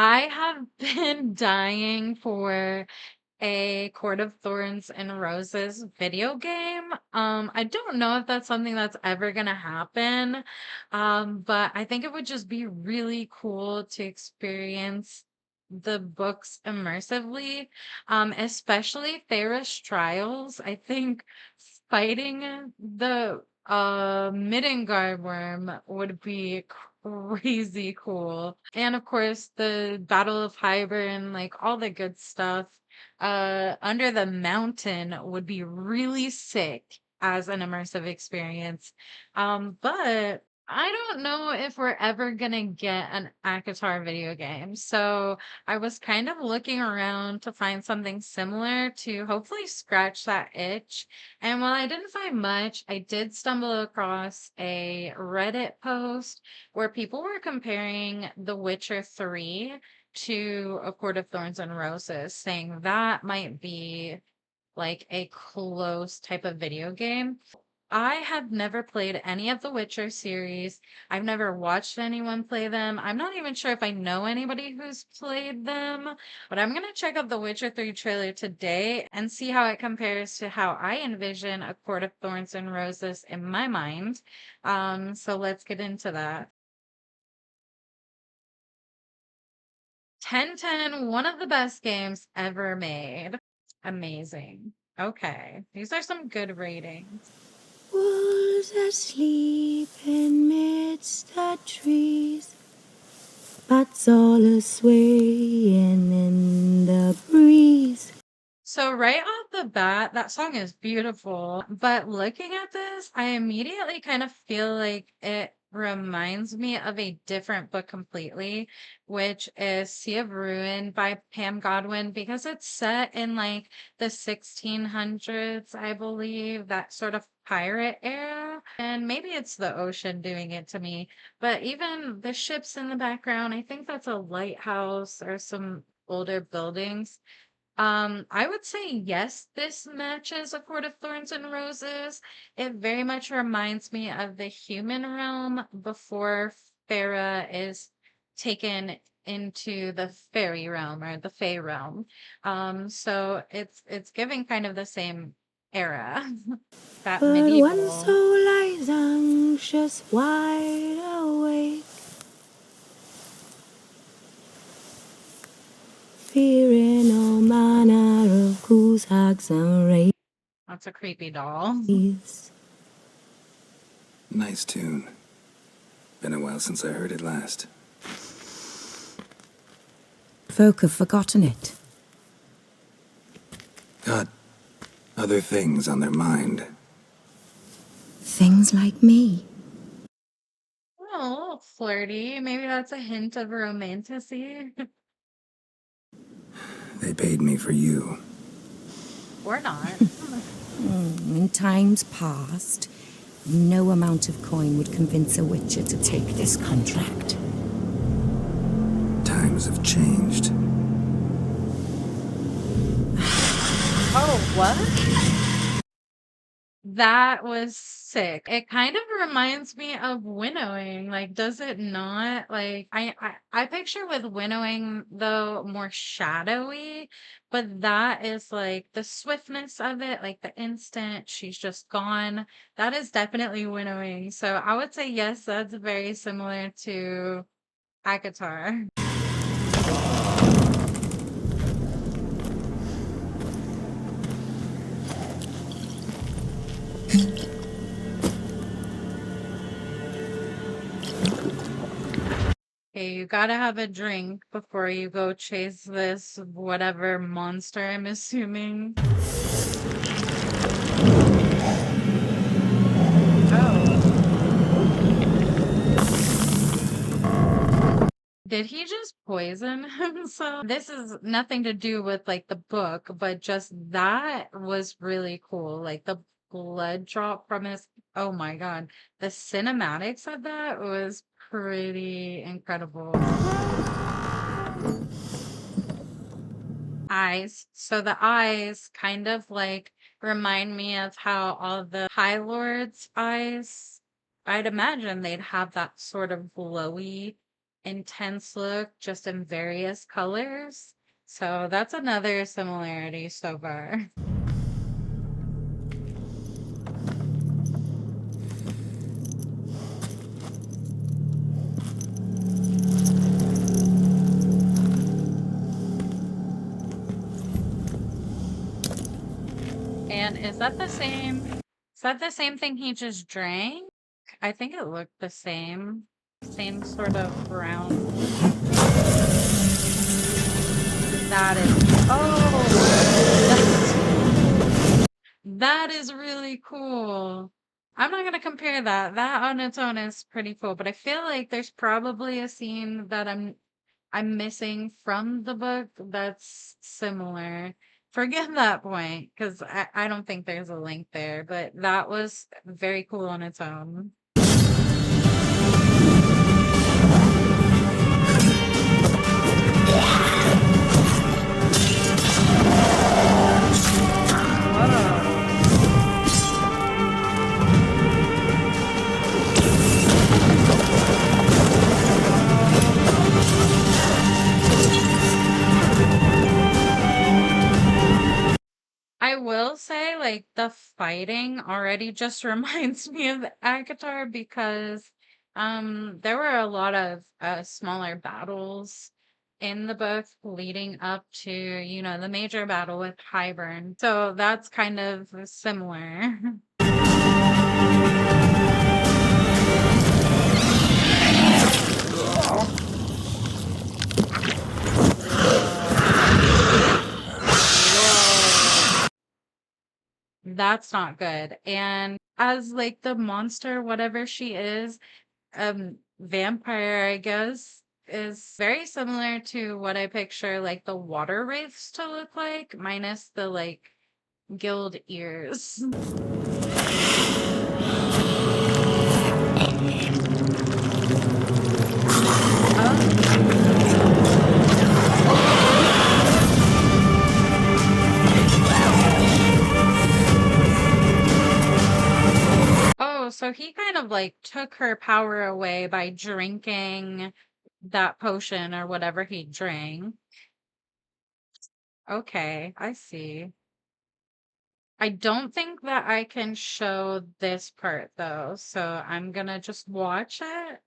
I have been dying for a Court of Thorns and Roses video game. I don't know if that's something that's ever gonna happen. But I think it would just be really cool to experience the books immersively. Especially Thera's Trials. I think fighting the Middengar worm would be crazy cool. And of course the Battle of Hybern, like all the good stuff. Under the Mountain would be really sick as an immersive experience. But I don't know if we're ever gonna get an ACOTAR video game. So I was kind of looking around to find something similar to hopefully scratch that itch. And while I didn't find much, I did stumble across a Reddit post where people were comparing The Witcher 3 to A Court of Thorns and Roses, saying that might be like a close type of video game. I have never played any of the Witcher series. I've never watched anyone play them. I'm not even sure if I know anybody who's played them, but I'm going to check out the Witcher 3 trailer today and see how it compares to how I envision A Court of Thorns and Roses in my mind. So let's get into that. 1010, one of the best games ever made. Amazing. Okay, these are some good ratings. Wolves asleep in midst the trees, bats all a-swaying in the breeze. So right off the bat, that song is beautiful, but looking at this, I immediately kind of feel like it reminds me of a different book completely, which is Sea of Ruin by Pam Godwin, because it's set in like the 1600s, I believe, that sort of pirate era. And maybe it's the ocean doing it to me, but even the ships in the background, I think that's a lighthouse or some older buildings. I would say yes, this matches A Court of Thorns and Roses. It very much reminds me of the human realm before Farah is taken into the fairy realm or the fae realm. So it's giving kind of the same era, that But one medieval. soul lies anxious, wide awake, fearing all manner of ghouls, hags, and That's a creepy doll. wraiths. Nice tune. Been a while since I heard it last. Folk have forgotten it. Got other things on their mind. Things like me. Oh, a little flirty. Maybe that's a hint of romanticy. They paid me for you. Or not. In times past, no amount of coin would convince a witcher to take this contract. Times have changed. Oh, what? That was sick. It kind of reminds me of winnowing. Like, does it not? Like, I picture with winnowing though more shadowy, but that is like the swiftness of it, like the instant she's just gone. That is definitely winnowing. So I would say yes, that's very similar to ACOTAR. Okay, you gotta have a drink before you go chase this whatever monster, I'm assuming. Oh. Did he just poison himself? This is nothing to do with like the book, but just that was really cool. Like the blood drop from his, oh my God. The cinematics of that was pretty incredible. Eyes. So the eyes kind of like remind me of how all the High Lord's eyes, I'd imagine they'd have that sort of glowy intense look, just in various colors. So that's another similarity so far. And is that the same? Is that the same thing he just drank? I think it looked the same. Same sort of brown. That is, oh, that is really cool. I'm not gonna compare that. That on its own is pretty cool, but I feel like there's probably a scene that I'm missing from the book that's similar. Forget that point, because I don't think there's a link there, but that was very cool on its own. Whoa. I will say, like, the fighting already just reminds me of ACOTAR because there were a lot of smaller battles in the book leading up to, the major battle with Hybern. So that's kind of similar. Whoa. That's not good. And as like the monster, whatever she is, vampire, I guess, is very similar to what I picture like the water wraiths to look like, minus the like guild ears. Oh, so he kind of like took her power away by drinking that potion or whatever he drank. Okay, I see. I don't think that I can show this part though, so I'm gonna just watch it.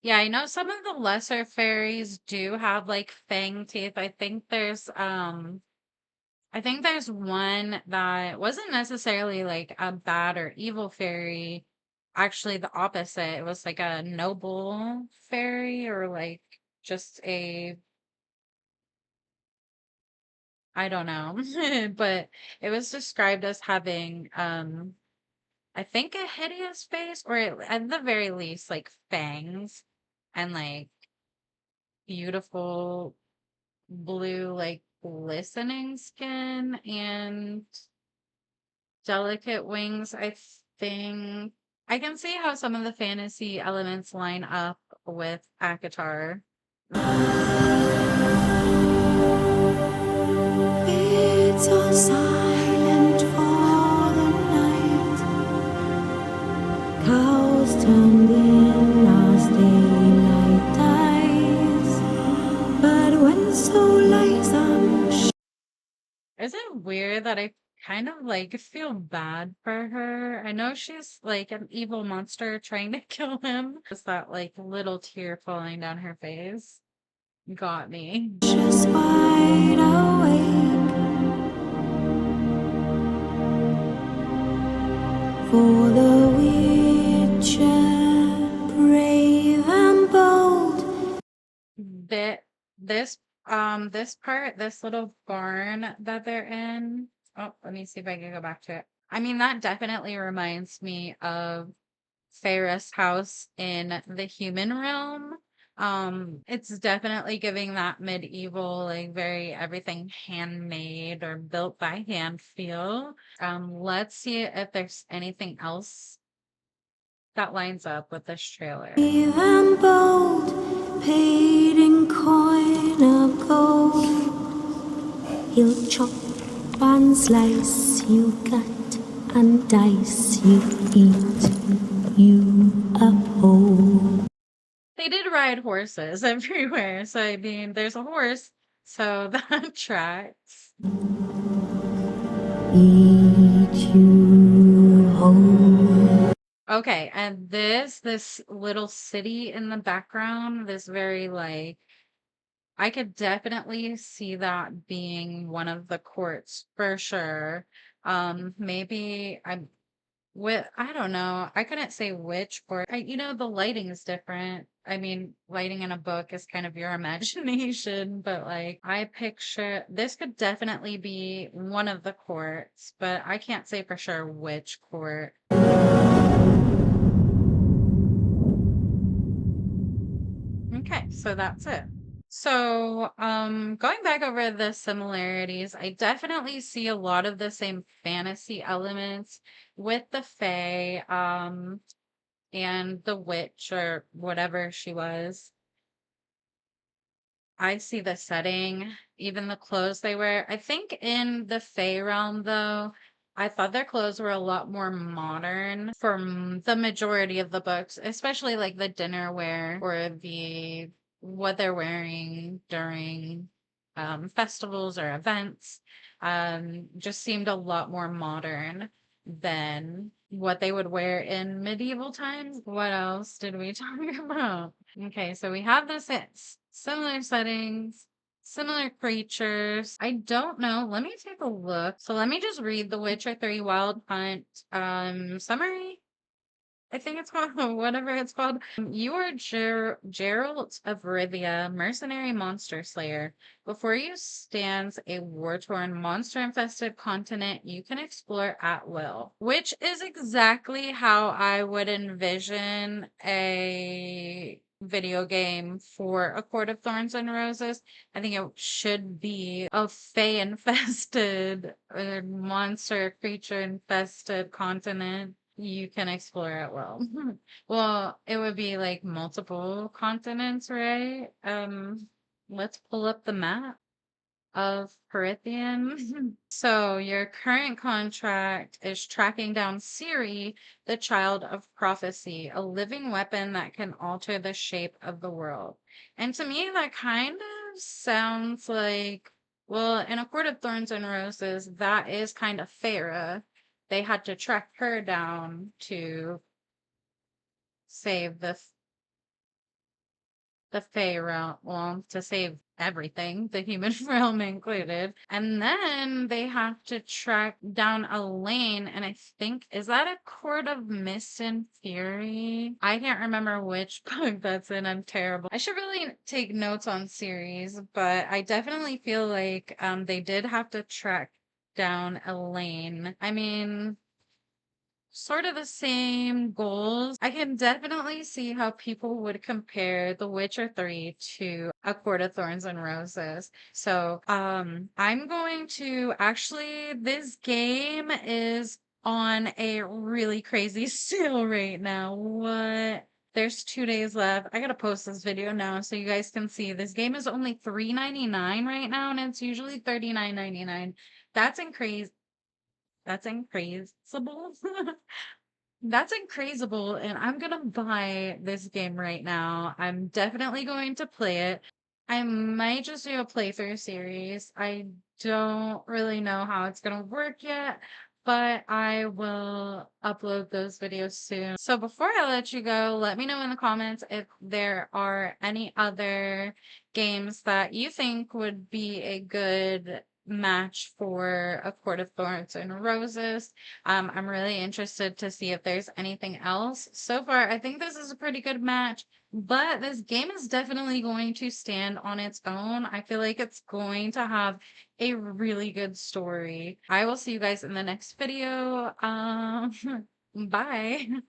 Yeah, I know some of the lesser fairies do have like fang teeth. I think there's one that wasn't necessarily like a bad or evil fairy. Actually, the opposite. It was like a noble fairy or like just a, I don't know. But it was described as having I think a hideous face or at the very least like fangs and like beautiful blue like glistening skin and delicate wings, I think. I can see how some of the fantasy elements line up with ACOTAR. It's all silent for the night. Cows turned in as daylight dies. But when so lies Is it weird that I kind of like feel bad for her? I know she's like an evil monster trying to kill him. Just that like little tear falling down her face got me. just wide awake for the Witcher, brave and bold. That this part, this little barn that they're in. Oh, let me see if I can go back to it. I mean, that definitely reminds me of Ferris' house in the human realm. It's definitely giving that medieval, like very everything handmade or built by hand feel. Let's see if there's anything else that lines up with this trailer. Brave and bold, paid in coin of gold. He'll chop and slice, you cut and dice, you eat, you uphold. They did ride horses everywhere, so I mean, there's a horse, so that tracks. Eat, you hold. Okay, and this little city in the background, this very like I could definitely see that being one of the courts for sure. Maybe I'm with I don't know. I couldn't say which court. The lighting is different. I mean, lighting in a book is kind of your imagination, but like I picture this could definitely be one of the courts, but I can't say for sure which court. Okay, so that's it. So, going back over the similarities, I definitely see a lot of the same fantasy elements with the Fae, and the witch or whatever she was. I see the setting, even the clothes they wear. I think in the Fae realm, though, I thought their clothes were a lot more modern for the majority of the books, especially like the dinner wear or the what they're wearing during festivals or events. Just seemed a lot more modern than what they would wear in medieval times. What else did we talk about? Okay, so we have this similar settings, similar creatures. I don't know. Let me take a look. So let me just read The Witcher 3 Wild Hunt summary. I think it's called whatever it's called. You are Geralt of Rivia, mercenary monster slayer. Before you stands a war-torn, monster-infested continent you can explore at will, which is exactly how I would envision a video game for A Court of Thorns and Roses. I think it should be a fae-infested, monster creature-infested continent you can explore at will. Well, it would be like multiple continents, right? Let's pull up the map of Prithian. So your current contract is tracking down Siri, the child of prophecy, a living weapon that can alter the shape of the world. And to me, that kind of sounds like, well, in A Court of Thorns and Roses, that is kind of Farah. They had to track her down to save the Fae realm, well, to save everything, the human realm included. And then they have to track down Elaine, and I think, is that a Court of Mist and Fury? I can't remember which book that's in. I'm terrible. I should really take notes on series, but I definitely feel like they did have to track down Elaine. I mean, sort of the same goals. I can definitely see how people would compare The Witcher 3 to A Court of Thorns and Roses. So, I'm going to actually, this game is on a really crazy sale right now. What? There's 2 days left. I gotta post this video now so you guys can see. This game is only $3.99 right now, and it's usually $39.99. That's increase. That's increasable. That's increasable, and I'm gonna buy this game right now. I'm definitely going to play it. I might just do a playthrough series. I don't really know how it's gonna work yet, but I will upload those videos soon. So before I let you go, let me know in the comments if there are any other games that you think would be a good match for A Court of Thorns and Roses. I'm really interested to see if there's anything else. So far, I think this is a pretty good match, but this game is definitely going to stand on its own. I feel like it's going to have a really good story. I will see you guys in the next video. Bye.